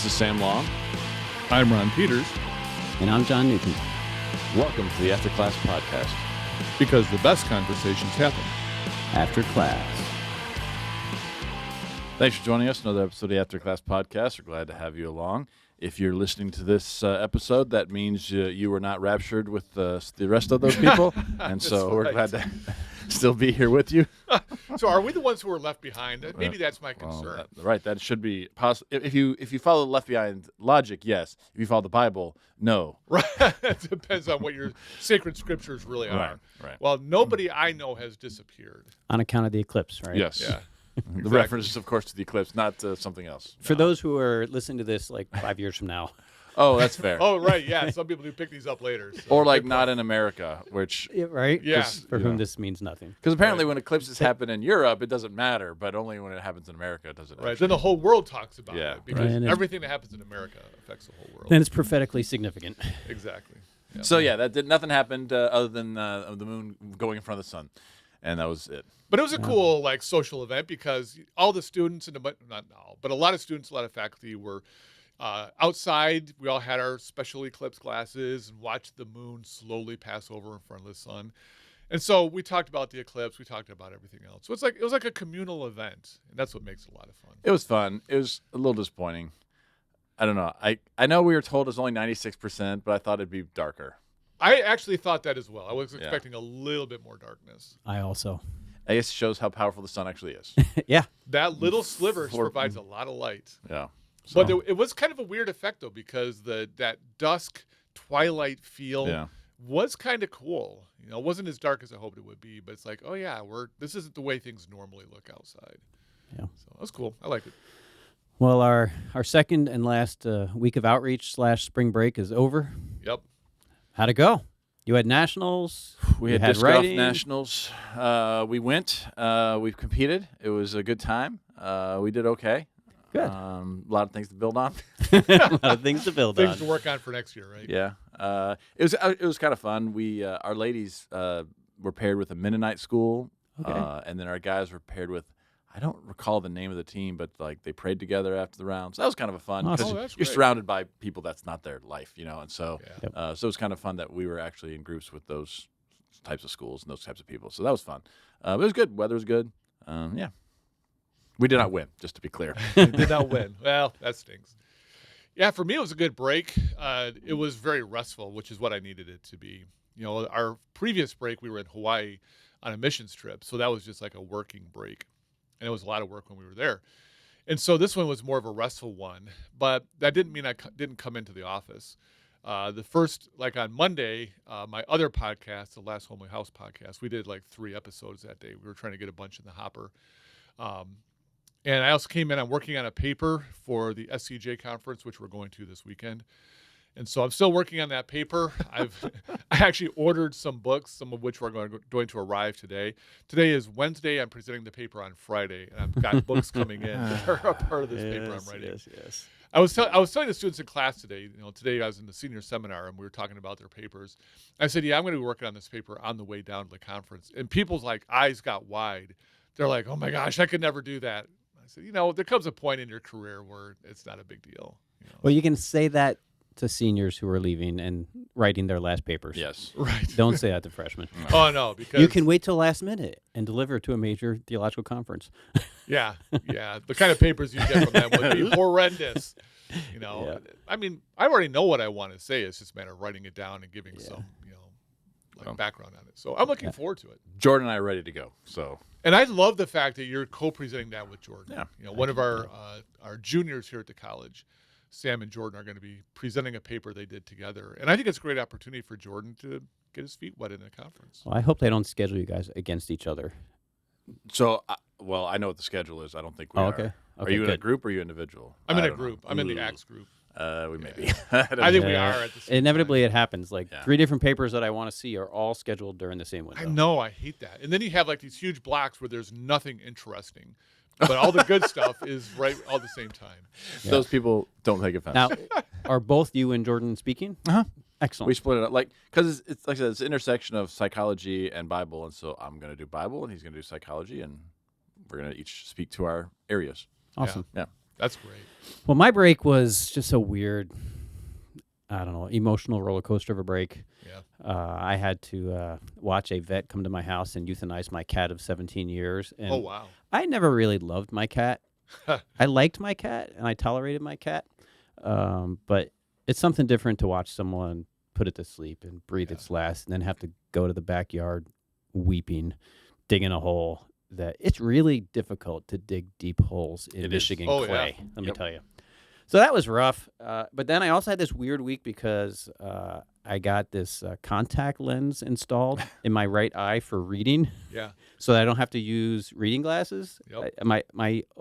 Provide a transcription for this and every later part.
This is Sam Long. I'm Ron Peters. And I'm John Newton. Welcome to the After Class Podcast. Because the best conversations happen After class. Thanks for joining us. Another episode of the After Class Podcast. We're glad to have you along. If you're listening to this episode, that means you were not raptured with the rest of those people. And so we're glad to still be here with you. So are we the ones who are left behind? Maybe that's my concern. Right, that should be possible. If you follow the Left Behind logic, yes. If you follow the Bible, no. Right. It depends on what your sacred scriptures really are. Right. Well, nobody I know has disappeared. On account of the eclipse, right? Yes. Yeah. The reference is, of course, to the eclipse, not to something else. For those who are listening to this like 5 years from now. Oh, that's fair. Oh, right. Yeah. Some people do pick these up later. So. Or like not in America, which... Right? Yeah. For whom this means nothing. Because apparently when eclipses happen in Europe, it doesn't matter, but only when it happens in America does it. Right. Then the whole world talks about Yeah. it because Right. everything that happens in America affects the whole world. Then it's prophetically significant. Exactly. Yeah. So yeah, nothing happened other than the moon going in front of the sun, and that was it. But it was a cool social event because all the students not all, but a lot of students, a lot of faculty were outside. We all had our special eclipse glasses and watched the moon slowly pass over in front of the sun. And so we talked about the eclipse. We talked about everything else. So it was like a communal event, and that's what makes it a lot of fun. It was fun. It was a little disappointing. I don't know. I know we were told it's only 96%, but I thought it'd be darker. I actually thought that as well. I was expecting a little bit more darkness. I also. I guess it shows how powerful the sun actually is. Yeah. That little sliver provides a lot of light. Yeah. But it was kind of a weird effect, though, because that dusk twilight feel was kind of cool. You know, it wasn't as dark as I hoped it would be, but it's like, oh, yeah, this isn't the way things normally look outside. Yeah. So that was cool. I liked it. Well, our second and last week of outreach / spring break is over. Yep. How'd it go? You had nationals. We had disc golf nationals. We went. We competed. It was a good time. We did okay. Good. A lot of things to build on. A lot of things to build on. Things to work on for next year, right? Yeah. It was kind of fun. We our ladies were paired with a Mennonite school, and then our guys were paired with, I don't recall the name of the team, but like they prayed together after the round. So that was kind of a fun. Awesome. Because that's you're great. surrounded by people that's not their life, and so Yeah. so it was kind of fun that we were actually in groups with those types of schools and those types of people. So that was fun. It was good. Weather was good. Yeah. We did not win, just to be clear. We did not win. Well, that stinks. Yeah, for me, it was a good break. It was very restful, which is what I needed it to be. You know, our previous break, we were in Hawaii on a missions trip. So that was just like a working break. And it was a lot of work when we were there. And so this one was more of a restful one. But that didn't mean I didn't come into the office. The first, like on Monday, my other podcast, the Last Homely House podcast, we did like 3 episodes that day. We were trying to get a bunch in the hopper. And I also came in, I'm working on a paper for the SCJ conference, which we're going to this weekend. And so I'm still working on that paper. I actually ordered some books, some of which are going to arrive today. Today is Wednesday. I'm presenting the paper on Friday, and I've got books coming in that are a part of this paper I'm writing. Yes. I was telling the students in class today, today I was in the senior seminar, and we were talking about their papers. I said, yeah, I'm going to be working on this paper on the way down to the conference. And people's eyes got wide. They're like, oh, my gosh, I could never do that. I said, there comes a point in your career where it's not a big deal. Well, you can say that to seniors who are leaving and writing their last papers. Yes. Right. Don't say that to freshmen. Oh, no, because You can wait till last minute and deliver to a major theological conference. Yeah. The kind of papers you get from them would be horrendous. I mean, I already know what I want to say. It's just a matter of writing it down and giving some, background on it. So I'm looking forward to it. Jordan and I are ready to go. So. And I love the fact that you're co-presenting that with Jordan. Yeah. One of our juniors here at the college, Sam and Jordan, are going to be presenting a paper they did together. And I think it's a great opportunity for Jordan to get his feet wet in a conference. Well, I hope they don't schedule you guys against each other. So, I know what the schedule is. I don't think we are. Okay. Are you in a group or are you individual? I'm in I a don't group. know. I'm in the ACTS group. We may be. I think we are at the same Inevitably, time. it happens. 3 different papers that I want to see are all scheduled during the same window. I know. I hate that. And then you have these huge blocks where there's nothing interesting. But all the good stuff is right all at the same time. Yeah. Those people don't take offense. Now, are both you and Jordan speaking? Uh-huh. Excellent. We split it up, because it's like I said, it's an intersection of psychology and Bible, and so I'm going to do Bible, and he's going to do psychology, and we're going to each speak to our areas. Awesome. Yeah. That's great. Well, my break was just a weird, I don't know, emotional roller coaster of a break. Yeah. I had to watch a vet come to my house and euthanize my cat of 17 years. And Oh, wow. I never really loved my cat. I liked my cat and I tolerated my cat. But it's something different to watch someone put it to sleep and breathe its last and then have to go to the backyard weeping, digging a hole. That it's really difficult to dig deep holes in Michigan clay, let me tell you. So that was rough. But then I also had this weird week because I got this contact lens installed in my right eye for reading. Yeah. So that I don't have to use reading glasses. Yep.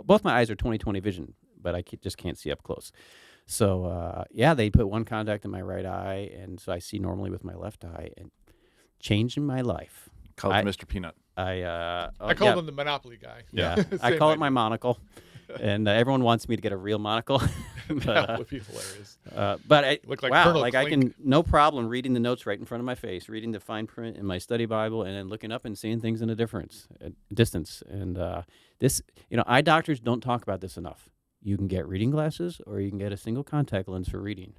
Both my eyes are 20/20 vision, but I just can't see up close. So they put one contact in my right eye, and so I see normally with my left eye, and changing my life. Called Mr. Peanut. I called him the Monopoly guy. Yeah, I call it my monocle, and everyone wants me to get a real monocle. But, that would be hilarious. But I Look like wow, Colonel like Klink. I can no problem reading the notes right in front of my face, reading the fine print in my study Bible, and then looking up and seeing things in a distance. And this, eye doctors don't talk about this enough. You can get reading glasses, or you can get a single contact lens for reading.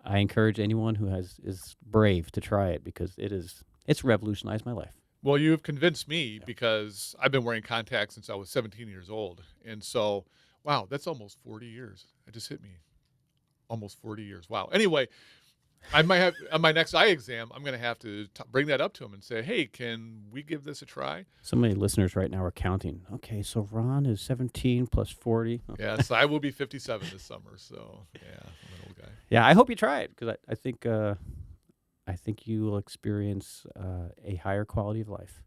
I encourage anyone who is brave to try it because it's revolutionized my life. Well, you've convinced me because I've been wearing contacts since I was 17 years old. And so, wow, that's almost 40 years. It just hit me. Almost 40 years. Wow. Anyway, I might have on my next eye exam, I'm going to have to bring that up to him and say, hey, can we give this a try? So many listeners right now are counting. Okay, so Ron is 17 plus 40. Yes, I will be 57 this summer. So, yeah, I'm an old guy. Yeah, I hope you try it because I think you will experience a higher quality of life.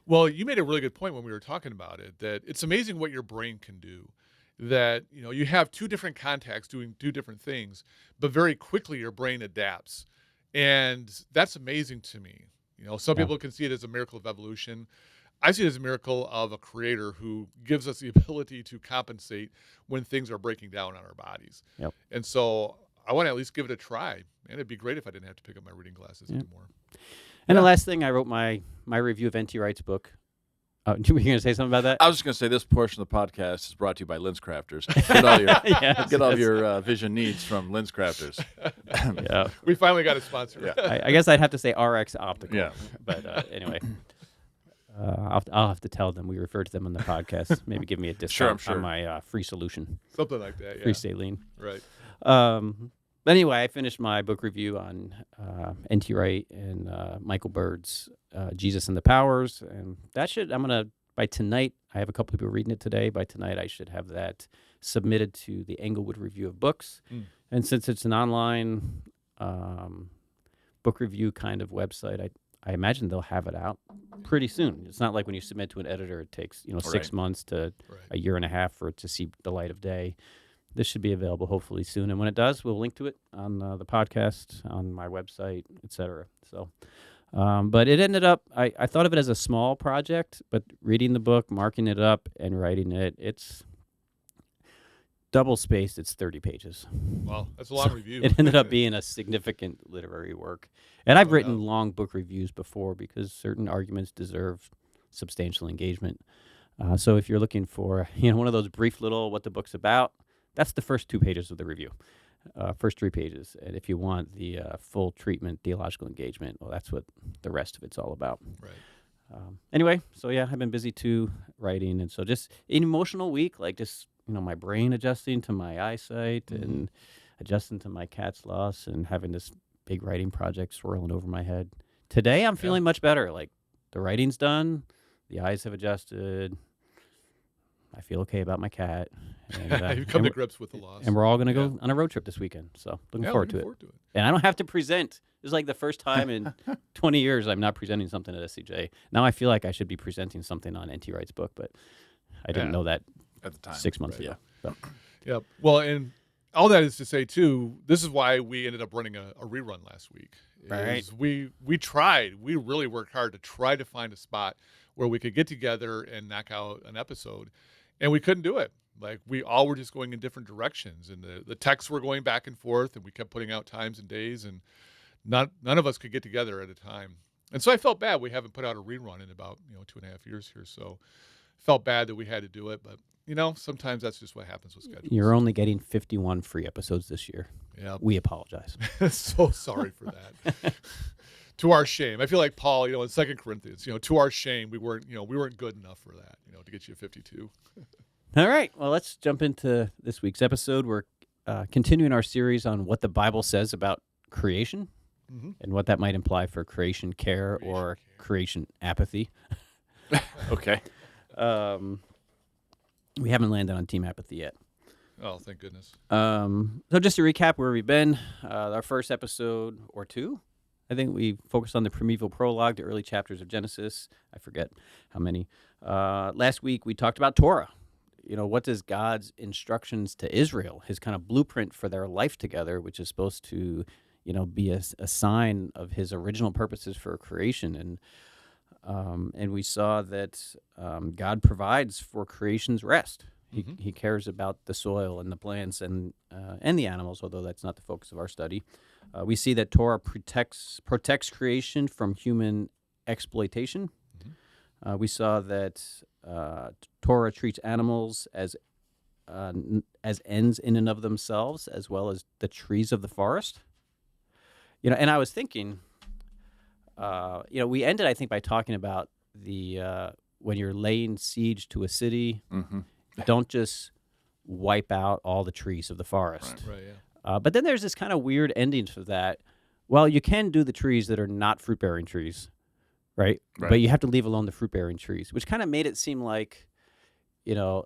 Well, you made a really good point when we were talking about it, that it's amazing what your brain can do. That, you have two different contacts doing two different things, but very quickly your brain adapts. And that's amazing to me. Some people can see it as a miracle of evolution. I see it as a miracle of a creator who gives us the ability to compensate when things are breaking down on our bodies. Yep. And so I want to at least give it a try. And it'd be great if I didn't have to pick up my reading glasses anymore. And the last thing, I wrote my review of N.T. Wright's book. Were you going to say something about that? I was just going to say this portion of the podcast is brought to you by Lens Crafters. Get all your vision needs from Lens Crafters. Yeah. We finally got a sponsor. Yeah. I guess I'd have to say RX Optical. Yeah. But anyway, I'll have to tell them we refer to them on the podcast. Maybe give me a discount on my free solution. Something like that, yeah. Free saline. Right. But anyway, I finished my book review on N.T. Wright and Michael Bird's Jesus and the Powers, and by tonight, I have a couple people reading it today. By tonight, I should have that submitted to the Englewood Review of Books. And since it's an online book review kind of website, I imagine they'll have it out pretty soon. It's not like when you submit to an editor, it takes 6 months to a year and a half for it to see the light of day. This should be available hopefully soon. And when it does, we'll link to it on the podcast, on my website, etc. So, but it ended up, I thought of it as a small project, but reading the book, marking it up, and writing it, it's double-spaced. It's 30 pages. Wow, that's a long review. It ended up being a significant literary work. And I've written long book reviews before because certain arguments deserve substantial engagement. So if you're looking for one of those brief little what the book's about, that's the first 2 pages of the review, first 3 pages. And if you want the full treatment, theological engagement, well, that's what the rest of it's all about. Right. Anyway, so yeah, I've been busy too writing. And so just an emotional week, like just, my brain adjusting to my eyesight and adjusting to my cat's loss and having this big writing project swirling over my head. Today, I'm feeling much better. Like the writing's done, the eyes have adjusted. I feel okay about my cat. And, You've come to grips with the loss. And we're all going to go on a road trip this weekend. So looking forward to it. And I don't have to present. This is like the first time in 20 years I'm not presenting something at SCJ. Now I feel like I should be presenting something on N.T. Wright's book, but I didn't know that at the time. 6 months ago. So. Yeah. Well, and all that is to say, too, this is why we ended up running a rerun last week. Right. We tried. We really worked hard to try to find a spot where we could get together and knock out an episode. And we couldn't do it. Like, we all were just going in different directions. And the texts were going back and forth, and we kept putting out times and days, and none of us could get together at a time. And so I felt bad we haven't put out a rerun in about 2.5 years here. So felt bad that we had to do it. But sometimes that's just what happens with schedules. You're only getting 51 free episodes this year. Yeah. We apologize. So sorry for that. To our shame. I feel like Paul, in 2 Corinthians, to our shame, we weren't good enough for that, to get you 52. All right. Well, let's jump into this week's episode. We're continuing our series on what the Bible says about creation and what that might imply for creation care or creation apathy. Okay. We haven't landed on team apathy yet. Oh, thank goodness. So just to recap where we've been, our first episode or two, I think we focused on the primeval prologue, the early chapters of Genesis. I forget how many. Last week we talked about Torah. What does God's instructions to Israel, his kind of blueprint for their life together, which is supposed to, be a sign of his original purposes for creation. And we saw that God provides for creation's rest. He cares about the soil and the plants and the animals, although that's not the focus of our study. We see that Torah protects creation from human exploitation. We saw that Torah treats animals as ends in and of themselves, as well as the trees of the forest. And I was thinking, we ended, I think, by talking about the when you're laying siege to a city, don't just wipe out all the trees of the forest. Right, yeah. But then there's this kind of weird ending to that. Well, you can do the trees that are not fruit-bearing trees, right? But you have to leave alone the fruit-bearing trees, which kind of made it seem like, the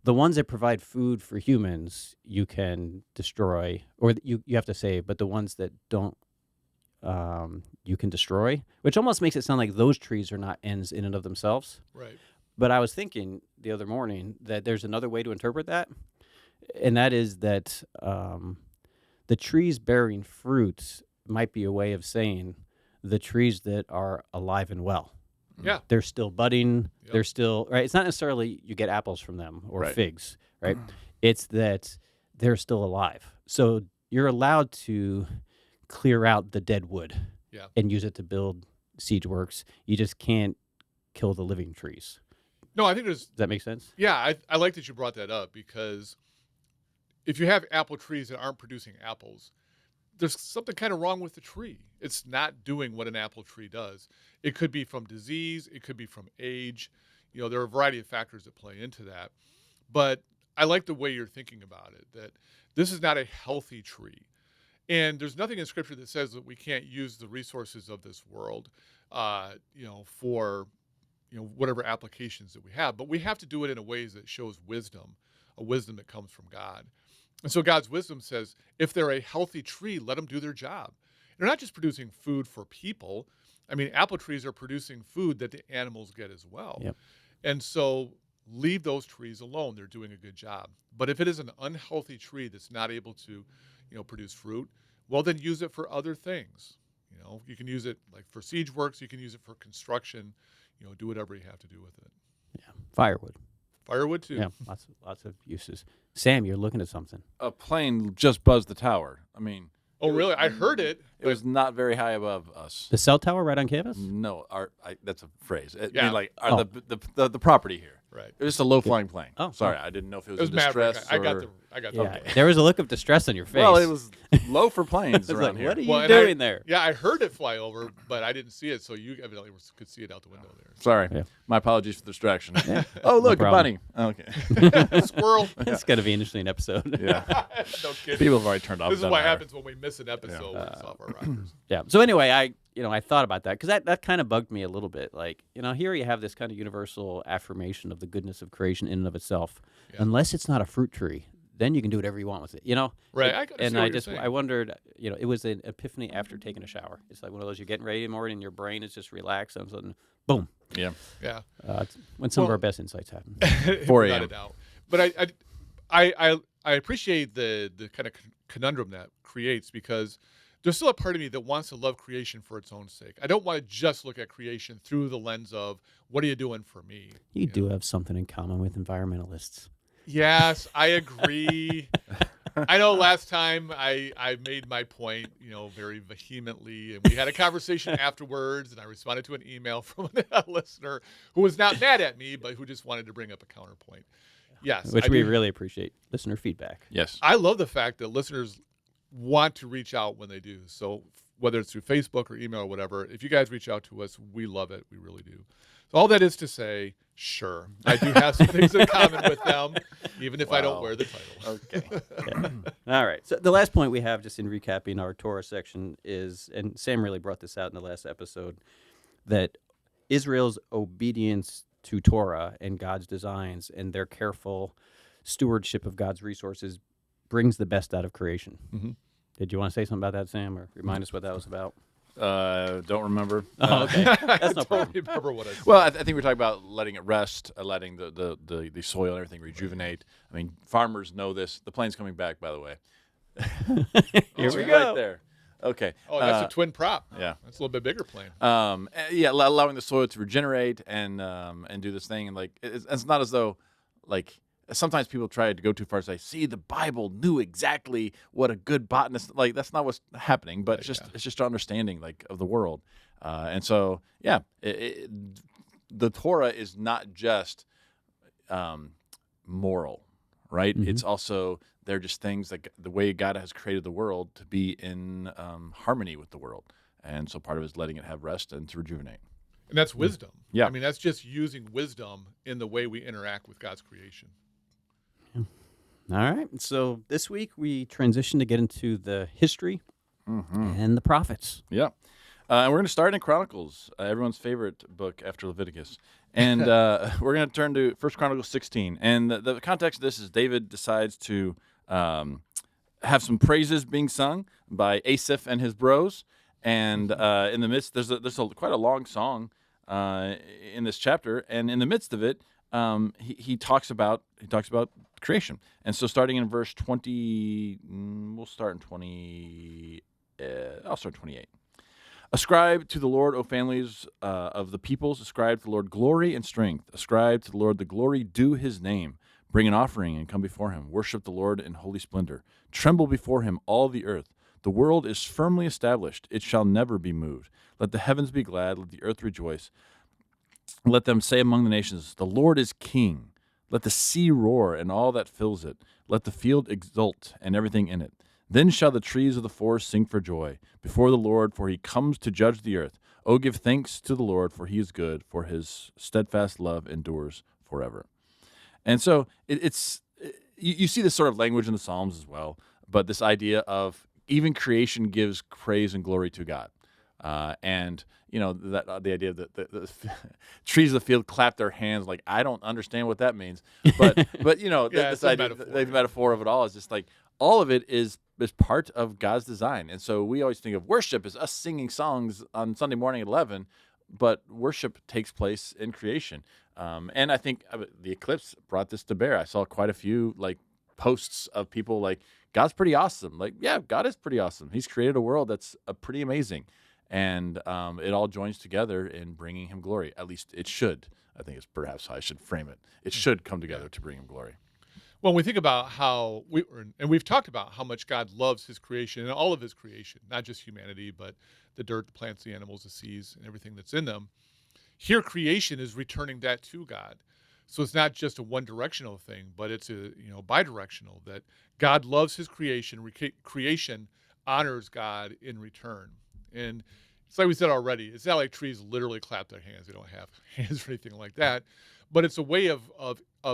ones that provide food for humans you can destroy, or you have to save, but the ones that don't, you can destroy, which almost makes it sound like those trees are not ends in and of themselves. Right. But I was thinking the other morning that there's another way to interpret that, and that is that the trees bearing fruit might be a way of saying the trees that are alive and well. Yeah. They're still budding. Yep. They're still, right? It's not necessarily you get apples from them or figs, right? It's that they're still alive. So you're allowed to clear out the dead wood and use it to build siege works. You just can't kill the living trees. No, I think Does that make sense? Yeah, I like that you brought that up, because if you have apple trees that aren't producing apples, there's something kind of wrong with the tree. It's not doing what an apple tree does. It could be from disease. It could be from age. There are a variety of factors that play into that. But I like the way you're thinking about it, that this is not a healthy tree. And there's nothing in Scripture that says that we can't use the resources of this world, for whatever applications that we have. But we have to do it in a way that shows wisdom, a wisdom that comes from God. And so God's wisdom says, if they're a healthy tree, let them do their job. They're not just producing food for people. I mean, apple trees are producing food that the animals get as well. Yep. And so leave those trees alone. They're doing a good job. But if it is an unhealthy tree that's not able to, produce fruit, well, then use it for other things. You can use it like for siege works. You can use it for construction. Do whatever you have to do with it. Yeah. Firewood. Firewood too. Yeah, lots of uses. Sam, you're looking at something. A plane just buzzed the tower. I mean, Oh, really? I heard it. it was not very high above us. The cell tower right on campus? No, that's a phrase. I Yeah. mean, like the property here. Right. It was just a low flying plane. Oh, sorry, I didn't know if it It was, was a Maverick. distress. I got or... the. Yeah. There was a look of distress on your face. Well, it was low for planes It's around like, here. what are you and doing there? Yeah, I heard it fly over, but I didn't see it. So you evidently could see it out the window there. Sorry, Yeah. my apologies for the distraction. Oh, look, a problem. bunny. Okay. Squirrel. It's going to be an interesting episode. Yeah. No kidding. People have already turned off. This is that what hour. happens when we miss an episode with software rockers. Yeah. So anyway, I thought about that because that kind of bugged me a little bit. Like, here you have this kind of universal affirmation of the goodness of creation in and of itself. Yeah. Unless it's not a fruit tree, then you can do whatever you want with it. Right. It- I can see and what I you're just saying. I wondered. It was an epiphany after taking a shower. It's like one of those you're getting ready in the morning, and your brain is just relaxed, and all of a sudden, boom. Yeah. Yeah. It's when some of Well- our best insights happen. 4 Without a.m. a doubt. But I appreciate the kind of conundrum that creates, because there's still a part of me that wants to love creation for its own sake. I don't want to just look at creation through the lens of what are you doing for me. You do have something in common with environmentalists. Yes, I agree. I know last time I made my point, very vehemently, and we had a conversation afterwards, and I responded to an email from a listener who was not mad at me, but who just wanted to bring up a counterpoint. Yes, which I we do. really appreciate listener feedback. Yes. I love the fact that listeners want to reach out when they do. So whether it's through Facebook or email or whatever, if you guys reach out to us, we love it. We really do. So all that is to say, sure, I do have some things in common with them, even if I don't Wow. wear the title. Okay. All right. So the last point we have, just in recapping our Torah section, is, and Sam really brought this out in the last episode, that Israel's obedience to Torah and God's designs and their careful stewardship of God's resources brings the best out of creation. Mm-hmm. Did you want to say something about that, Sam, or remind us what that was about? Don't remember. Oh, okay. That's no I don't problem. remember what I said. Well, I think we're talking about letting it rest, letting the soil and everything rejuvenate. I mean, farmers know this. The plane's coming back, by the way. Here we Right go. there. Okay. Oh, that's a twin prop. Yeah. That's a little bit bigger plane. Yeah, allowing the soil to regenerate and do this thing, and like it's not as though like sometimes people try to go too far and say, see, the Bible knew exactly what a good botanist, like that's not what's happening, but it's just our understanding like of the world. And so, yeah, the Torah is not just moral, right? Mhm. It's also, they're just things like the way God has created the world to be in harmony with the world. And so part of it is letting it have rest and to rejuvenate. And that's wisdom. Yeah. I mean, that's just using wisdom in the way we interact with God's creation. All right. So this week we transition to get into the history and the prophets. Yeah. And we're going to start in Chronicles, everyone's favorite book after Leviticus. And we're going to turn to 1 Chronicles 16. And the context of this is David decides to have some praises being sung by Asaph and his bros. And in the midst, there's quite a long song in this chapter. And in the midst of it, he talks about creation. And so starting in verse 20, we'll start in 20, I'll start 28. Ascribe to the Lord, O families of the peoples. Ascribe to the Lord glory and strength. Ascribe to the Lord the glory due his name. Bring an offering and come before him. Worship the Lord in holy splendor. Tremble before him, all the earth. The world is firmly established. It shall never be moved. Let the heavens be glad. Let the earth rejoice. Let them say among the nations, the Lord is king. Let the sea roar and all that fills it. Let the field exult and everything in it. Then shall the trees of the forest sing for joy before the Lord, for he comes to judge the earth. O give thanks to the Lord, for he is good, for his steadfast love endures forever. And so you see this sort of language in the Psalms as well, but this idea of even creation gives praise and glory to God. And you know that the idea that the trees of the field clap their hands, like I don't understand what that means, but you know Yeah, this it's a idea, metaphor. the metaphor of it all is just like all of it is part of God's design. And so we always think of worship as us singing songs on Sunday morning at 11, but worship takes place in creation. And I think the eclipse brought this to bear. I saw quite a few like posts of people like, God's pretty awesome. Like, yeah, God is pretty awesome. He's created a world that's pretty amazing. And it all joins together in bringing him glory. At least it should. I think it's perhaps how I should frame it. It should come together to bring him glory. When we think about how we've talked about how much God loves his creation and all of his creation, not just humanity, but the dirt, the plants, the animals, the seas, and everything that's in them. Here, creation is returning that to God. So it's not just a one-directional thing, but it's a bi-directional, that God loves his creation. Creation honors God in return. And it's like we said already, it's not like trees literally clap their hands. They don't have hands or anything like that. But it's a way of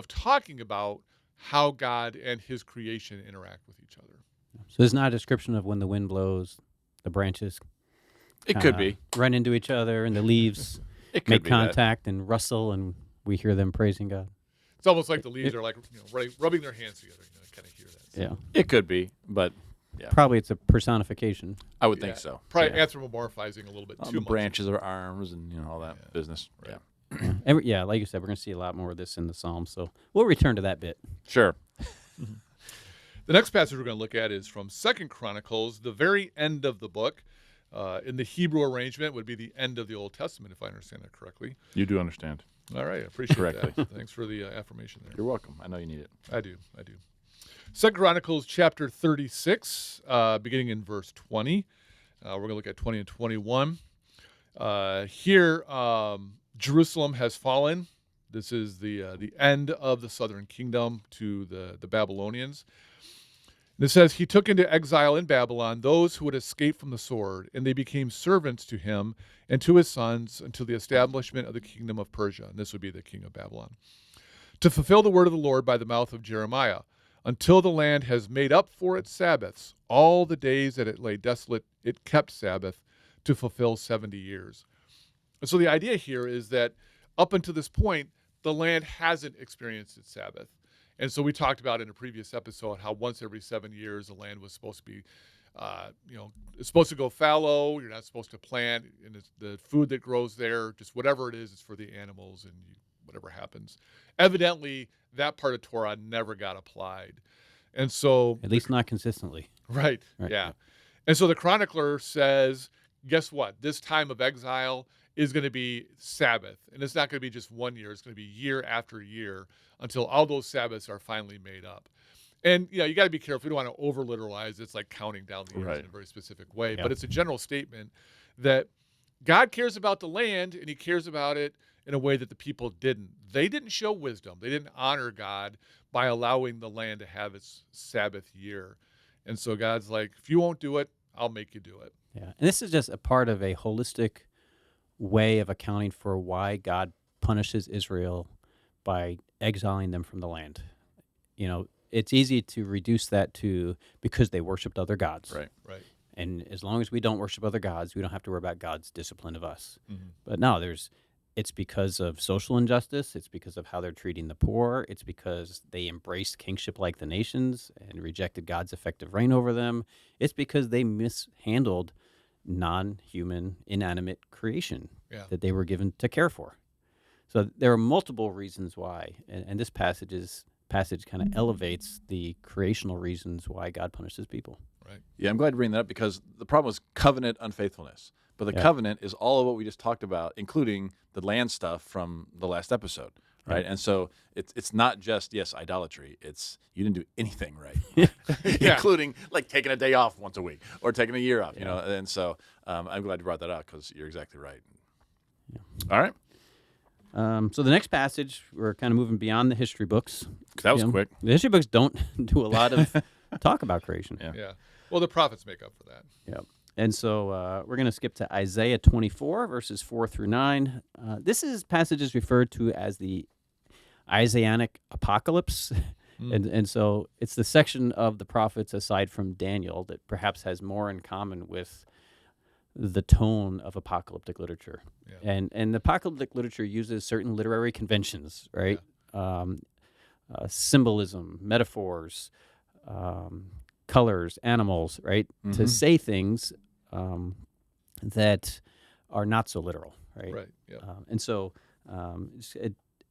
talking about how God and his creation interact with each other. So there's not a description of when the wind blows, the branches It could be. run into each other, and the leaves It could make be that. contact and rustle, and we hear them praising God. It's almost like the leaves are like rubbing their hands together. Kind of hear that. Yeah. It could be, but Probably it's a personification. I would think so. Probably Yeah. anthropomorphizing a little bit All too the much. branches are arms and all that business. Right. Yeah. Like you said, we're going to see a lot more of this in the Psalms, so we'll return to that bit. Sure. The next passage we're going to look at is from 2 Chronicles, the very end of the book. In the Hebrew arrangement would be the end of the Old Testament, if I understand that correctly. You do understand. All right, I appreciate Correctly. that. Thanks for the affirmation there. You're welcome. I know you need it. I do. 2 Chronicles chapter 36, beginning in verse 20. We're going to look at 20 and 21. Here, Jerusalem has fallen. This is the end of the southern kingdom to the Babylonians. And it says, he took into exile in Babylon those who had escaped from the sword, and they became servants to him and to his sons until the establishment of the kingdom of Persia. And this would be the king of Babylon. To fulfill the word of the Lord by the mouth of Jeremiah, until the land has made up for its Sabbaths, all the days that it lay desolate, it kept Sabbath to fulfill 70 years. And so the idea here is that up until this point, the land hasn't experienced its Sabbath. And so we talked about in a previous episode how once every 7 years the land was supposed to be, it's supposed to go fallow. You're not supposed to plant, and it's the food that grows there, just whatever it is, it's for the animals and whatever happens. Evidently, that part of Torah never got applied. And so... At least not consistently. Right, yeah. And so the chronicler says, guess what? This time of exile is going to be Sabbath. And it's not going to be just 1 year. It's going to be year after year until all those Sabbaths are finally made up. And, you got to be careful. We don't want to over-literalize. It's like counting down the years in a very specific way. Yeah. But it's a general statement that God cares about the land, and he cares about it in a way that the people didn't. They didn't show wisdom. They didn't honor God by allowing the land to have its Sabbath year. And so God's like, if you won't do it, I'll make you do it. Yeah. And this is just a part of a holistic way of accounting for why God punishes Israel by exiling them from the land. It's easy to reduce that to because they worshiped other gods. Right. And as long as we don't worship other gods, we don't have to worry about God's discipline of us. Mm-hmm. But no, it's because of social injustice. It's because of how they're treating the poor. It's because they embraced kingship like the nations and rejected God's effective reign over them. It's because they mishandled non-human, inanimate creation that they were given to care for. So there are multiple reasons why, and this passage kind of elevates the creational reasons why God punishes people. Right. Yeah, I'm glad to bring that up because the problem was covenant unfaithfulness. But the covenant is all of what we just talked about, including the land stuff from the last episode, right? And so it's not just, idolatry. It's you didn't do anything right, including like taking a day off once a week or taking a year off, And so I'm glad you brought that up because you're exactly right. Yeah. All right. So the next passage, we're kind of moving beyond the history books. That was quick. The history books don't do a lot of talk about creation. Yeah. Well, the prophets make up for that. Yeah. And so we're going to skip to Isaiah 24, verses 4 through 9. This passage is referred to as the Isaianic apocalypse. And so it's the section of the prophets, aside from Daniel, that perhaps has more in common with the tone of apocalyptic literature. Yeah. And the apocalyptic literature uses certain literary conventions, right? Yeah. Symbolism, metaphors, colors, animals, right? Mm-hmm. To say things that are not so literal, right? Right. Yeah. And so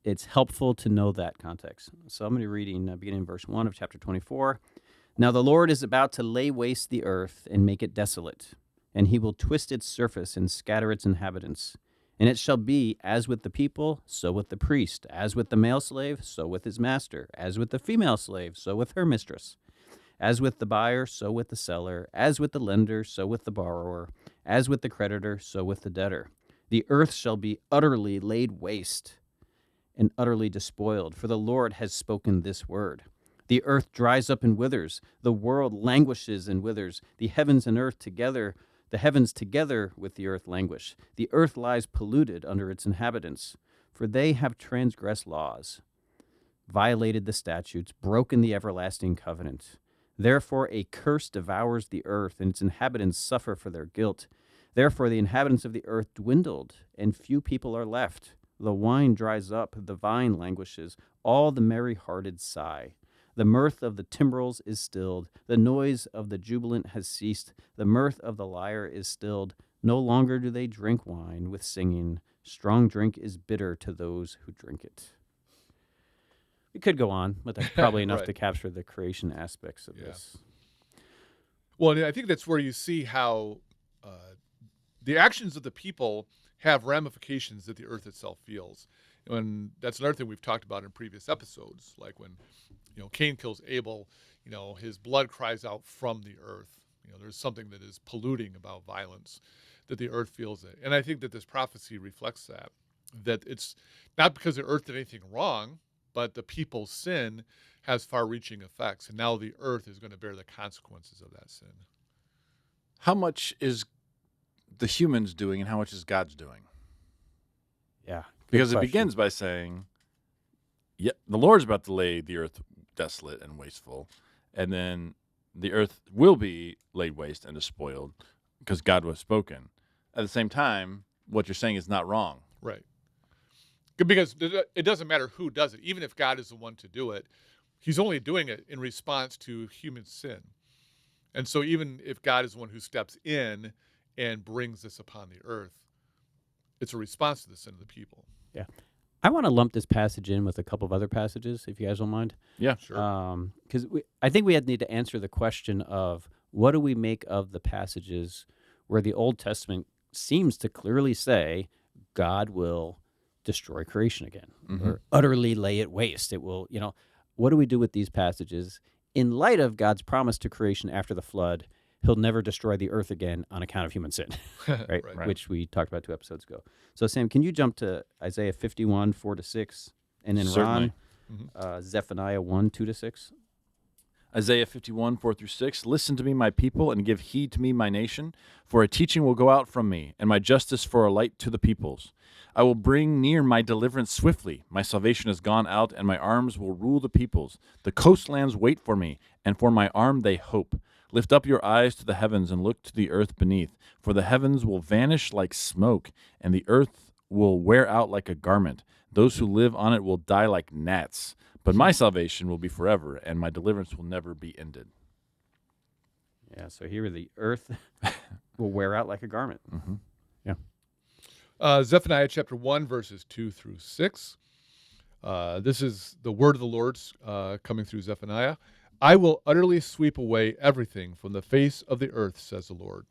it's helpful to know that context. So I'm going to be reading beginning in verse 1 of chapter 24. Now the Lord is about to lay waste the earth and make it desolate, and he will twist its surface and scatter its inhabitants. And it shall be as with the people, so with the priest, as with the male slave, so with his master, as with the female slave, so with her mistress, as with the buyer, so with the seller, as with the lender, so with the borrower, as with the creditor, so with the debtor. The earth shall be utterly laid waste and utterly despoiled, for the Lord has spoken this word. The earth dries up and withers, the world languishes and withers, the heavens and earth together, the heavens together with the earth languish. The earth lies polluted under its inhabitants, for they have transgressed laws, violated the statutes, broken the everlasting covenant. Therefore a curse devours the earth, and its inhabitants suffer for their guilt. Therefore the inhabitants of the earth dwindled, and few people are left. The wine dries up, the vine languishes, all the merry-hearted sigh. The mirth of the timbrels is stilled, the noise of the jubilant has ceased, the mirth of the lyre is stilled. No longer do they drink wine with singing. Strong drink is bitter to those who drink it. We could go on, but that's probably enough to capture the creation aspects of this. Well, and I think that's where you see how the actions of the people have ramifications that the earth itself feels. And that's another thing we've talked about in previous episodes, like when Cain kills Abel, his blood cries out from the earth. There's something that is polluting about violence, that the earth feels it. And I think that this prophecy reflects that. that it's not because the earth did anything wrong, but the people's sin has far-reaching effects, and now the earth is going to bear the consequences of that sin. How much is the humans doing and how much is God's doing? Yeah. Because it question. begins by saying, yeah, the Lord's about to lay the earth desolate and wasteful, and then the earth will be laid waste and despoiled because God was spoken. At the same time, what you're saying is not wrong. Right. Because it doesn't matter who does it. Even if God is the one to do it, he's only doing it in response to human sin. And so even if God is the one who steps in and brings this upon the earth, it's a response to the sin of the people. Yeah. I want to lump this passage in with a couple of other passages, if you guys don't mind. Yeah, Sure. Because I think we need to answer the question of what do we make of the passages where the Old Testament seems to clearly say God will destroy creation again or utterly lay it waste. It will, what do we do with these passages in light of God's promise to creation after the flood? He'll never destroy the earth again on account of human sin, right? Right. Which we talked about 2 episodes ago. So, Sam, can you jump to Isaiah 51, 4-6? And then Certainly. Ron, Zephaniah 1, 2-6? Isaiah 51, 4-6. Listen to me, my people, and give heed to me, my nation, for a teaching will go out from me, and my justice for a light to the peoples. I will bring near my deliverance swiftly. My salvation has gone out, and my arms will rule the peoples. The coastlands wait for me, and for my arm they hope. Lift up your eyes to the heavens and look to the earth beneath, for the heavens will vanish like smoke, and the earth will wear out like a garment. Those who live on it will die like gnats. But my salvation will be forever, and my deliverance will never be ended. Yeah, so here the earth will wear out like a garment. Mm-hmm. Zephaniah chapter 1, verses 2-6. This is the word of the Lord coming through Zephaniah. I will utterly sweep away everything from the face of the earth, says the Lord.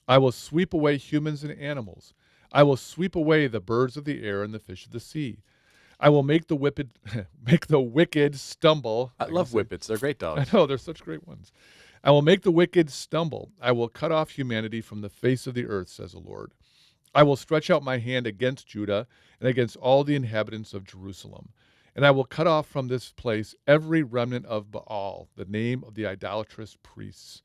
I will sweep away humans and animals. I will sweep away the birds of the air and the fish of the sea. I will make the wicked stumble. I love whippets. They're great dogs. I know, they're such great ones. I will make the wicked stumble. I will cut off humanity from the face of the earth, says the Lord. I will stretch out my hand against Judah and against all the inhabitants of Jerusalem. And I will cut off from this place every remnant of Baal, the name of the idolatrous priests.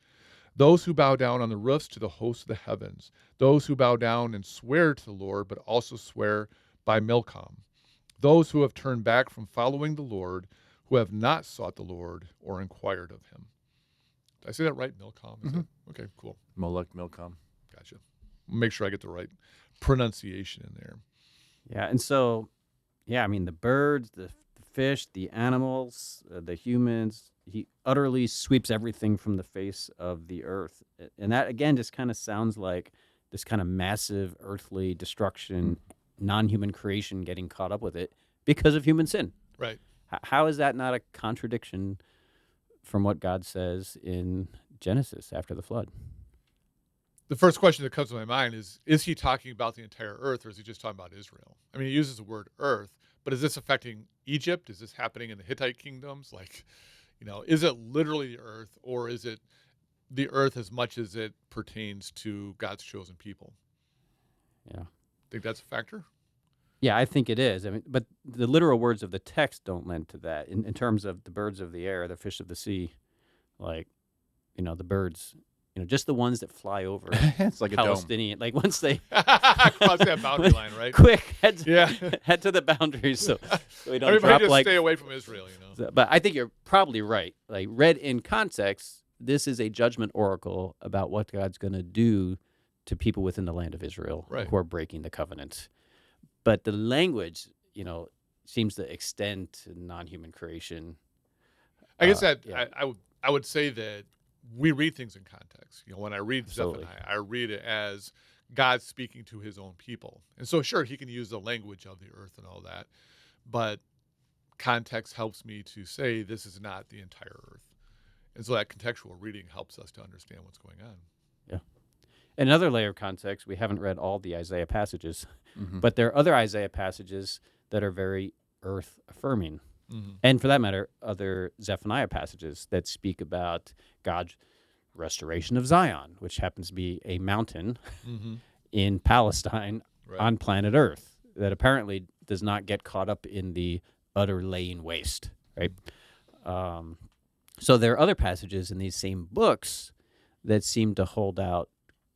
Those who bow down on the roofs to the host of the heavens. Those who bow down and swear to the Lord, but also swear by Milcom. Those who have turned back from following the Lord, who have not sought the Lord or inquired of him. Did I say that right, Milcom? Okay, cool. Moloch, Milcom. Gotcha. Make sure I get the right pronunciation in there. Yeah, and so, I mean, the birds, the fish, the animals, the humans, he utterly sweeps everything from the face of the earth. And that, again, just kind of sounds like this kind of massive earthly destruction, non-human creation getting caught up with it because of human sin. Right. How is that not a contradiction from what God says in Genesis after the flood? The first question that comes to my mind is he talking about the entire earth, or is he just talking about Israel? I mean, he uses the word earth, but is this affecting Egypt? Is this happening in the Hittite kingdoms? Like, is it literally the earth, or is it the earth as much as it pertains to God's chosen people? Yeah. Think that's a factor? Yeah, I think it is. I mean, but the literal words of the text don't lend to that. In terms of the birds of the air, the fish of the sea, like, the birds, just the ones that fly over It's like a dome. Palestinian. Like once they Cross that boundary line, right? quick head to the boundaries, so we don't Everybody drop just like. stay away from Israel, But I think you're probably right. Like read in context, this is a judgment oracle about what God's going to do to people within the land of Israel who are breaking the covenant. But the language, seems to extend to non-human creation. I guess I would say that we read things in context. When I read Absolutely. Zephaniah, I read it as God speaking to his own people. And so, sure, he can use the language of the earth and all that, but context helps me to say this is not the entire earth. And so that contextual reading helps us to understand what's going on. Yeah. Another layer of context, we haven't read all the Isaiah passages, but there are other Isaiah passages that are very earth-affirming. And for that matter, other Zephaniah passages that speak about God's restoration of Zion, which happens to be a mountain in Palestine on planet Earth. that apparently does not get caught up in the utter laying waste, right? So there are other passages in these same books that seem to hold out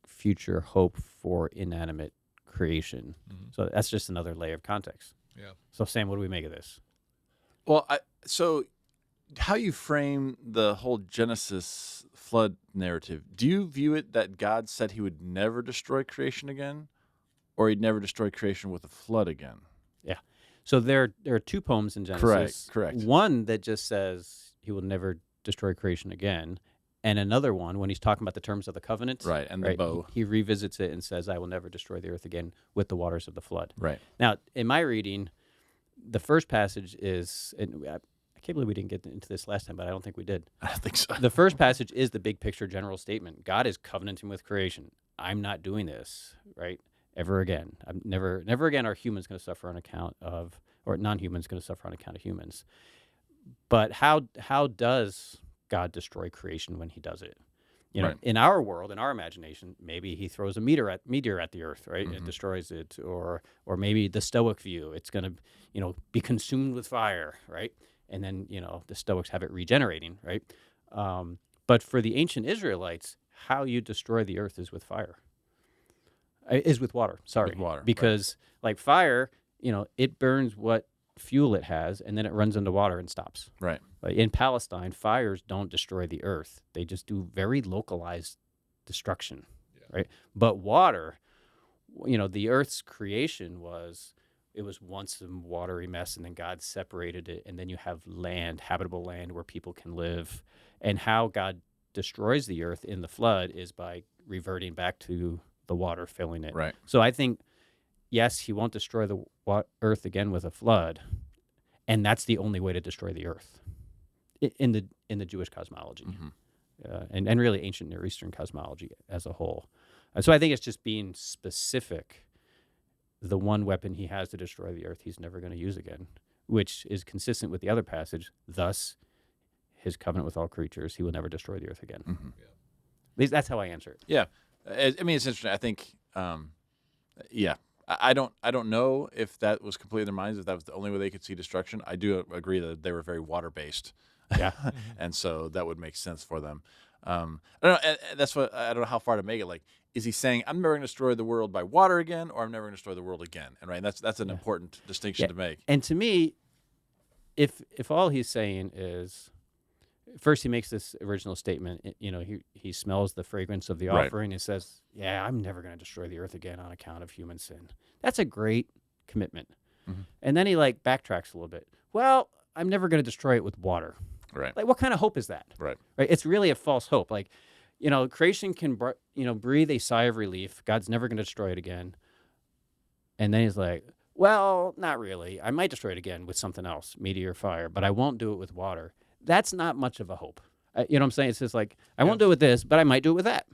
future hope for inanimate creation. So that's just another layer of context. Yeah. So Sam, what do we make of this? Well, so how you frame the whole Genesis flood narrative, do you view it that God said he would never destroy creation again, or he'd never destroy creation with a flood again? Yeah. So there are two poems in Genesis. Correct. One that just says he will never destroy creation again, and another one when he's talking about the terms of the covenant. Right, and the bow. He revisits it and says, I will never destroy the earth again with the waters of the flood. Right. Now, in my reading, the first passage is, and I can't believe we didn't get into this last time, but I don't think we did. I don't think so. The first passage is the big picture general statement. God is covenanting with creation. I'm not doing this, right, ever again. I'm never again are humans going to suffer on account of, or non-humans going to suffer on account of humans. But how does God destroy creation when he does it? You know, Right. in our world, in our imagination, maybe he throws a meteor at the earth, right? And it destroys it, or maybe the Stoic view, it's going to, be consumed with fire, right? And then, the Stoics have it regenerating, right? But for the ancient Israelites, how you destroy the earth is with fire. Is with water, sorry. With water, Because like fire, it burns what fuel it has, and then it runs into water and stops. Right. Like in Palestine, fires don't destroy the earth. They just do very localized destruction, right? But water, the earth's creation was once a watery mess, and then God separated it, and then you have land, habitable land where people can live. And how God destroys the earth in the flood is by reverting back to the water filling it. Right. So I think, yes, he won't destroy the earth again with a flood, and that's the only way to destroy the earth in the Jewish cosmology, and really ancient Near Eastern cosmology as a whole. So I think it's just being specific. The one weapon he has to destroy the earth, he's never going to use again, which is consistent with the other passage. Thus, his covenant with all creatures, he will never destroy the earth again. At least that's how I answer it. Yeah. I mean, it's interesting. I think, I don't know if that was completely in their minds, if that was the only way they could see destruction. I do agree that they were very water-based. Yeah. And so that would make sense for them. I don't know. That's what I don't know how far to make it. Like, is he saying I'm never going to destroy the world by water again, or I'm never going to destroy the world again? And right, that's an important distinction to make. And to me, if all he's saying is, first he makes this original statement, he smells the fragrance of the Right. offering and says, yeah, I'm never going to destroy the earth again on account of human sin. That's a great commitment. And then he backtracks a little bit. Well, I'm never going to destroy it with water. Right. Like, what kind of hope is that? Right. Right. It's really a false hope. Like, creation can, breathe a sigh of relief. God's never going to destroy it again. And then he's like, well, not really. I might destroy it again with something else, meteor, fire, but I won't do it with water. That's not much of a hope. You know what I'm saying? It's just like, I won't do it with this, but I might do it with that.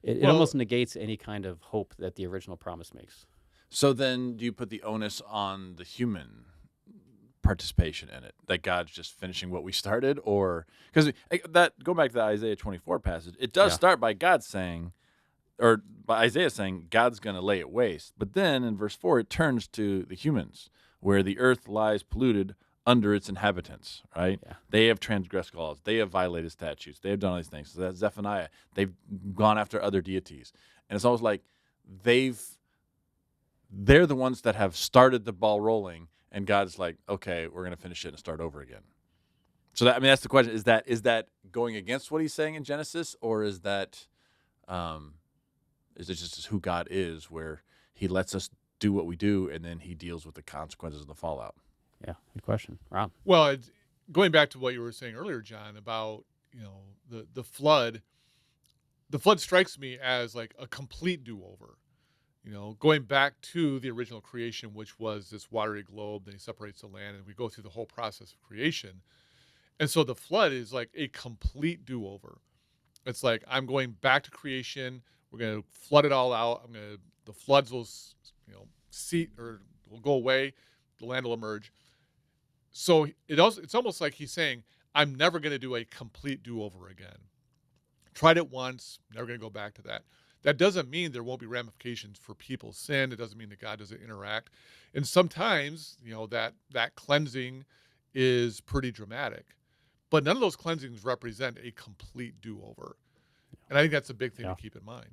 It almost negates any kind of hope that the original promise makes. So then do you put the onus on the human participation in it, that God's just finishing what we started? Or because that, go back to the Isaiah 24 passage, it does start by God saying, or by Isaiah saying God's going to lay it waste. But then in verse 4, it turns to the humans, where the earth lies polluted under its inhabitants, right? Yeah. They have transgressed laws. They have violated statutes. They have done all these things. So that's Zephaniah. They've gone after other deities. And it's almost like they're the ones that have started the ball rolling, and God's like, okay, we're going to finish it and start over again. So that's the question. Is that going against what he's saying in Genesis, or is that is it just who God is, where he lets us do what we do, and then he deals with the consequences and the fallout? Yeah, good question. Rob? Well, going back to what you were saying earlier, John, about the flood. The flood strikes me as like a complete do-over. Going back to the original creation, which was this watery globe, then he separates the land, and we go through the whole process of creation. And so the flood is like a complete do-over. It's like, I'm going back to creation. We're going to flood it all out. The floods will, will go away. The land will emerge. So it's almost like he's saying, I'm never going to do a complete do-over again. Tried it once, never going to go back to that. That doesn't mean there won't be ramifications for people's sin. It doesn't mean that God doesn't interact. And sometimes, that cleansing is pretty dramatic. But none of those cleansings represent a complete do-over. And I think that's a big thing Yeah. to keep in mind.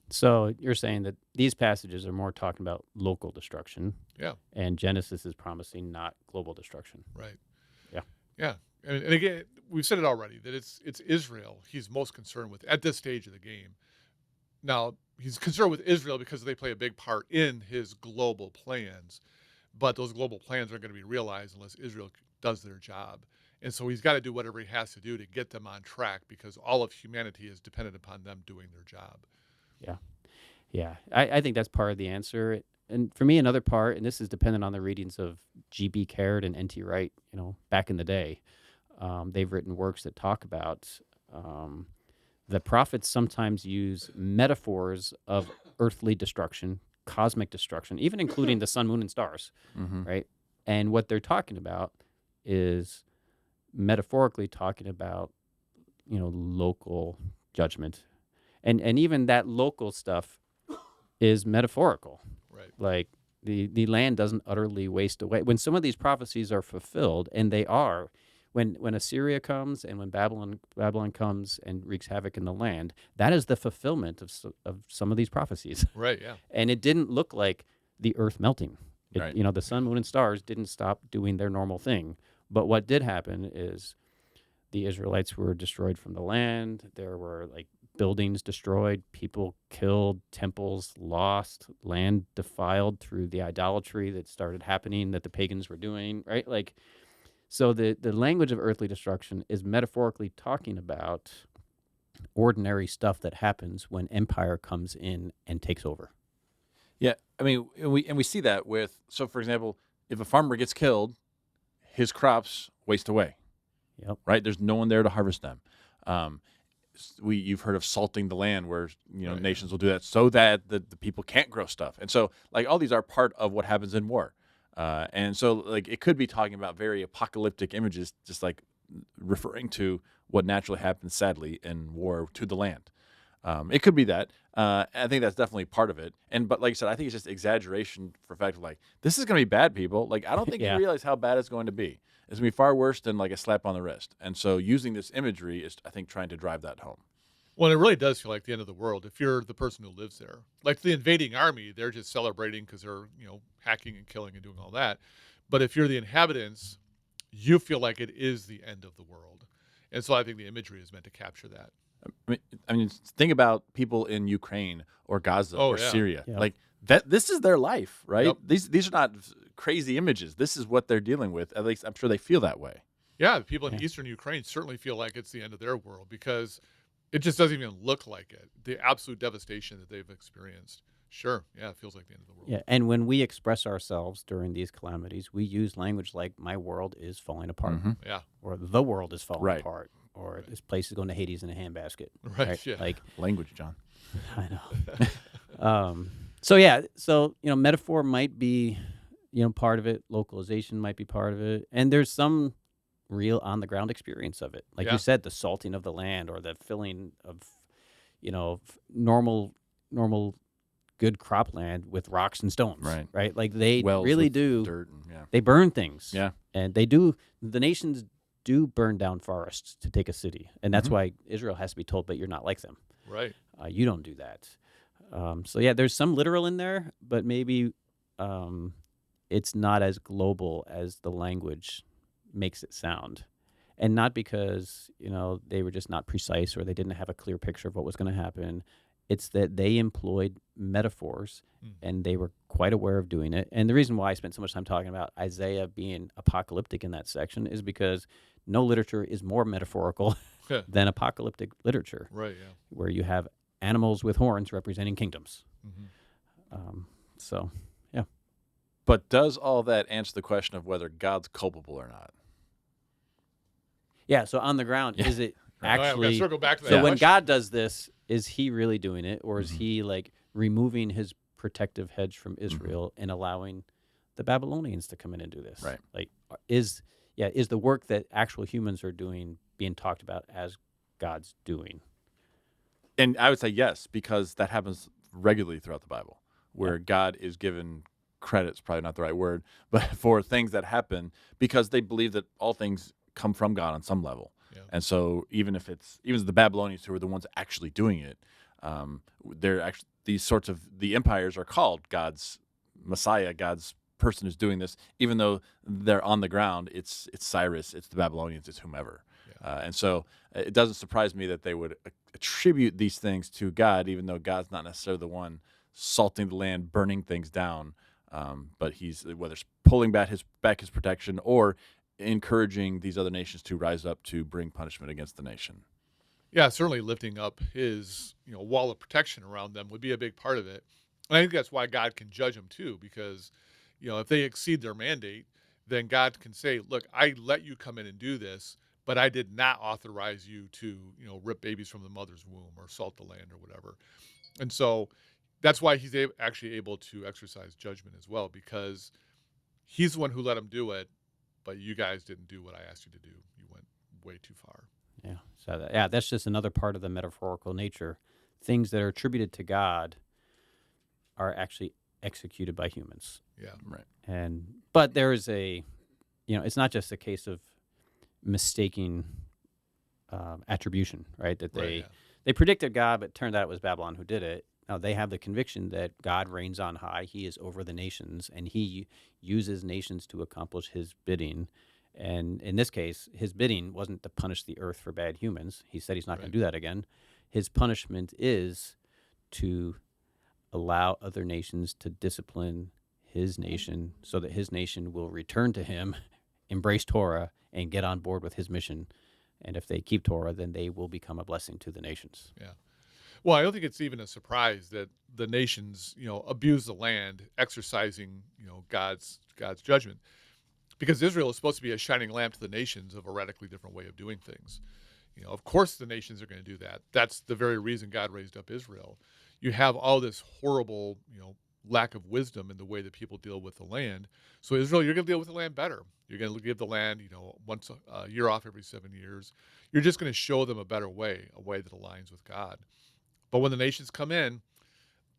So you're saying that these passages are more talking about local destruction. Yeah. And Genesis is promising not global destruction. Right. Yeah. Yeah. And again, we've said it already, that it's Israel he's most concerned with at this stage of the game. Now, he's concerned with Israel because they play a big part in his global plans. But those global plans aren't going to be realized unless Israel does their job. And so he's got to do whatever he has to do to get them on track, because all of humanity is dependent upon them doing their job. Yeah. I think that's part of the answer. And for me, another part, and this is dependent on the readings of G.B. Caird and N.T. Wright, back in the day. They've written works that talk about the prophets sometimes use metaphors of earthly destruction, cosmic destruction, even including the sun, moon, and stars, right? And what they're talking about is metaphorically talking about, local judgment. And even that local stuff is metaphorical. Right. Like the land doesn't utterly waste away. When some of these prophecies are fulfilled, and they are, when Assyria comes and when Babylon comes and wreaks havoc in the land, that is the fulfillment of some of these prophecies. Right, yeah. And it didn't look like the earth melting. Right. The sun, moon, and stars didn't stop doing their normal thing. But what did happen is the Israelites were destroyed from the land. There were buildings destroyed, people killed, temples lost, land defiled through the idolatry that started happening that the pagans were doing, right? So the language of earthly destruction is metaphorically talking about ordinary stuff that happens when empire comes in and takes over. Yeah, I mean, we see that with, so for example, if a farmer gets killed, his crops waste away. Yep. Right? There's no one there to harvest them. You've heard of salting the land, where Right. nations will do that so that the people can't grow stuff, and so all these are part of what happens in war, and so it could be talking about very apocalyptic images, just referring to what naturally happens, sadly, in war to the land. It could be that. I think that's definitely part of it. But like I said, I think it's just exaggeration for the fact of this is going to be bad, people. I don't think Yeah. you realize how bad it's going to be. It's going to be far worse than a slap on the wrist. And so using this imagery is, I think, trying to drive that home. Well, it really does feel like the end of the world if you're the person who lives there. Like the invading army, they're just celebrating because they're, hacking and killing and doing all that. But if you're the inhabitants, you feel like it is the end of the world. And so I think the imagery is meant to capture that. I mean, think about people in Ukraine or Gaza or yeah. Syria. Yeah. This is their life, right? Yep. These are not crazy images. This is what they're dealing with. At least I'm sure they feel that way. Yeah, the people in Yeah. eastern Ukraine certainly feel like it's the end of their world because it just doesn't even look like it. The absolute devastation that they've experienced. Sure, yeah, it feels like the end of the world. Yeah, and when we express ourselves during these calamities, we use language like "my world is falling apart," Yeah, or "the world is falling Right. apart," or "this place is going to Hades in a handbasket." right, yeah. Language, John. I know. So metaphor might be, part of it. Localization might be part of it, and there's some real on the ground experience of it. Like Yeah. you said, the salting of the land or the filling of, normal good cropland with rocks and stones. Right. Right. Like they Wells really with do. dirt. And, yeah. They burn things. Yeah. And they do. The nations do burn down forests to take a city, and that's Mhm. why Israel has to be told, "But you're not like them. Right. You don't do that." So yeah, there's some literal in there, but maybe it's not as global as the language makes it sound, and not because they were just not precise or they didn't have a clear picture of what was going to happen. It's that they employed metaphors and they were quite aware of doing it. And the reason why I spent so much time talking about Isaiah being apocalyptic in that section is because no literature is more metaphorical than apocalyptic literature, Right, yeah. where you have animals with horns representing kingdoms. Mm-hmm. So, yeah. But does all that answer the question of whether God's culpable or not? Yeah, so on the ground, is it Oh, yeah, we gotta actually... circle back to that So when question. God does this, is he really doing it, or is Mhm. he removing his protective hedge from Israel and allowing the Babylonians to come in and do this? Right. Is the work that actual humans are doing being talked about as God's doing? And I would say yes, because that happens regularly throughout the Bible, where God is given credit's probably not the right word, but for things that happen because they believe that all things come from God on some level. Yeah. And so even the Babylonians who were the ones actually doing it, they're actually these sorts of the empires are called God's Messiah, God's person who's doing this, even though they're on the ground. It's Cyrus, it's the Babylonians, it's whomever. And so it doesn't surprise me that they would attribute these things to God, even though God's not necessarily the one salting the land, burning things down. But he's whether it's pulling back his protection or encouraging these other nations to rise up to bring punishment against the nation. Yeah, certainly lifting up his wall of protection around them would be a big part of it. And I think that's why God can judge them too, because if they exceed their mandate, then God can say, "Look, I let you come in and do this, but I did not authorize you to rip babies from the mother's womb or salt the land or whatever." And so that's why he's actually able to exercise judgment as well, because he's the one who let them do it, but you guys didn't do what I asked you to do. You went way too far. Yeah. So that's just another part of the metaphorical nature. Things that are attributed to God are actually executed by humans. Yeah. Right. But there is it's not just a case of mistaking attribution, right? That they predicted God, but it turned out it was Babylon who did it. Now they have the conviction that God reigns on high. He is over the nations, and he uses nations to accomplish his bidding. And in this case, his bidding wasn't to punish the earth for bad humans. He said he's not going to do that again. His punishment is to allow other nations to discipline his nation so that his nation will return to him, embrace Torah, and get on board with his mission. And if they keep Torah, then they will become a blessing to the nations. Yeah. Well, I don't think it's even a surprise that the nations, abuse the land, exercising, God's judgment, because Israel is supposed to be a shining lamp to the nations of a radically different way of doing things. Of course the nations are going to do that. That's the very reason God raised up Israel. You have all this horrible, lack of wisdom in the way that people deal with the land. So Israel, you're going to deal with the land better. You're going to give the land, once a year off every 7 years. You're just going to show them a better way, a way that aligns with God. But when the nations come in,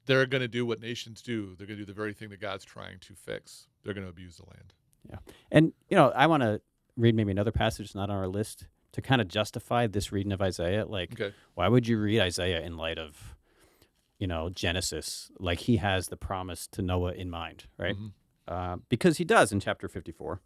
they're going to do what nations do. They're going to do the very thing that God's trying to fix. They're going to abuse the land. Yeah. And, I want to read maybe another passage that's not on our list to kind of justify this reading of Isaiah. Why would you read Isaiah in light of, Genesis? Like he has the promise to Noah in mind, right? Mm-hmm. Because he does in chapter 54.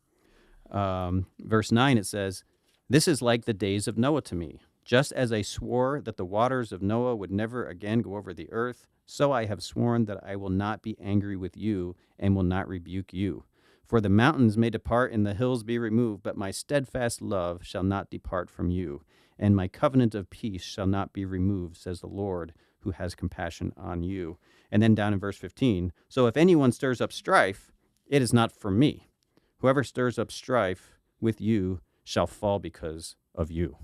Verse 9, it says, "This is like the days of Noah to me. Just as I swore that the waters of Noah would never again go over the earth, so I have sworn that I will not be angry with you and will not rebuke you. For the mountains may depart and the hills be removed, but my steadfast love shall not depart from you, and my covenant of peace shall not be removed, says the Lord, who has compassion on you." And then down in verse 15, "So if anyone stirs up strife, it is not from me. Whoever stirs up strife with you shall fall because of you."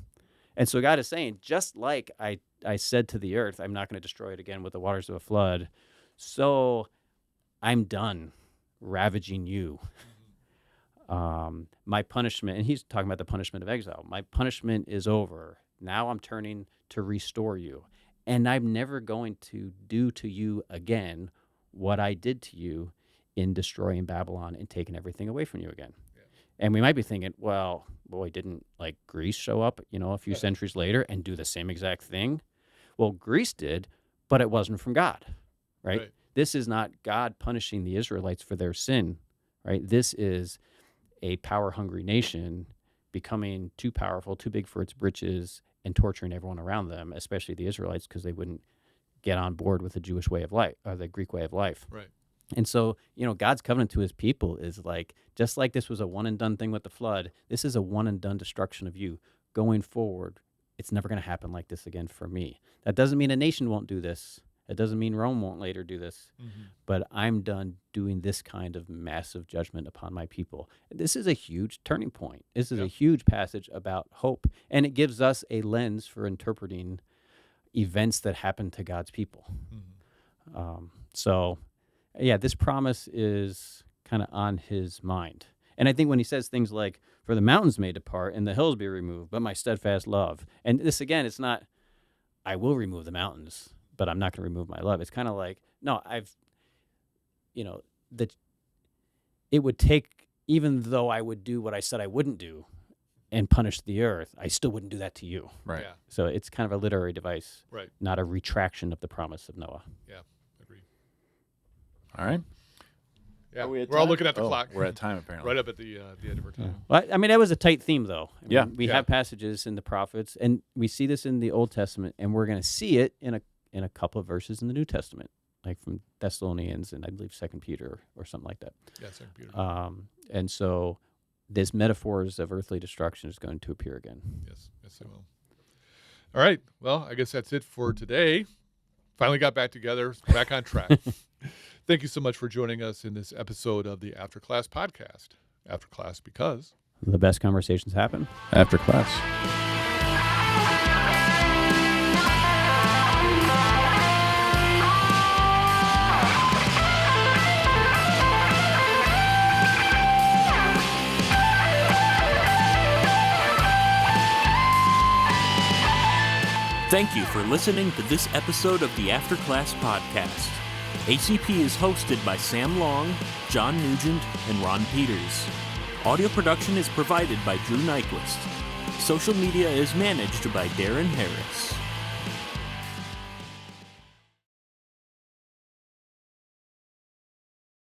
And so God is saying, just like I said to the earth, I'm not going to destroy it again with the waters of a flood, so I'm done ravaging you. My punishment, and he's talking about the punishment of exile, my punishment is over. Now I'm turning to restore you. And I'm never going to do to you again what I did to you in destroying Babylon and taking everything away from you again. And we might be thinking, well, boy, didn't Greece show up, a few centuries later and do the same exact thing? Well, Greece did, but it wasn't from God, right? This is not God punishing the Israelites for their sin, right? This is a power-hungry nation becoming too powerful, too big for its britches, and torturing everyone around them, especially the Israelites, because they wouldn't get on board with the Jewish way of life or the Greek way of life. Right. And so, God's covenant to his people is just like this was a one and done thing with the flood, this is a one and done destruction of you. Going forward, it's never going to happen like this again for me. That doesn't mean a nation won't do this. It doesn't mean Rome won't later do this. Mm-hmm. But I'm done doing this kind of massive judgment upon my people. This is a huge turning point. This is a huge passage about hope. And it gives us a lens for interpreting events that happen to God's people. Mm-hmm. This promise is kind of on his mind. And I think when he says things like, "For the mountains may depart and the hills be removed, but my steadfast love." And this, again, it's not, I will remove the mountains, but I'm not going to remove my love. It's kind of like, no, it would take, even though I would do what I said I wouldn't do and punish the earth, I still wouldn't do that to you. Right. Yeah. So it's kind of a literary device, Right. not a retraction of the promise of Noah. Yeah. Agreed. All right. Yeah. Are we at We're all time? looking at the Oh, clock. We're at time, apparently. Right up at the end of our time. Well, I mean, that was a tight theme, though. I mean, Yeah. we have passages in the prophets, and we see this in the Old Testament, and we're going to see it in a couple of verses in the New Testament, like from Thessalonians and I believe 2 Peter or something like that. Yeah, 2 Peter. And so this metaphors of earthly destruction is going to appear again. Yes, they will. All right. Well, I guess that's it for today. Finally got back together, back on track. Thank you so much for joining us in this episode of the After Class podcast. After Class because The best conversations happen After class. Thank you for listening to this episode of the After Class Podcast. ACP is hosted by Sam Long, John Nugent, and Ron Peters. Audio production is provided by Drew Nyquist. Social media is managed by Darren Harris.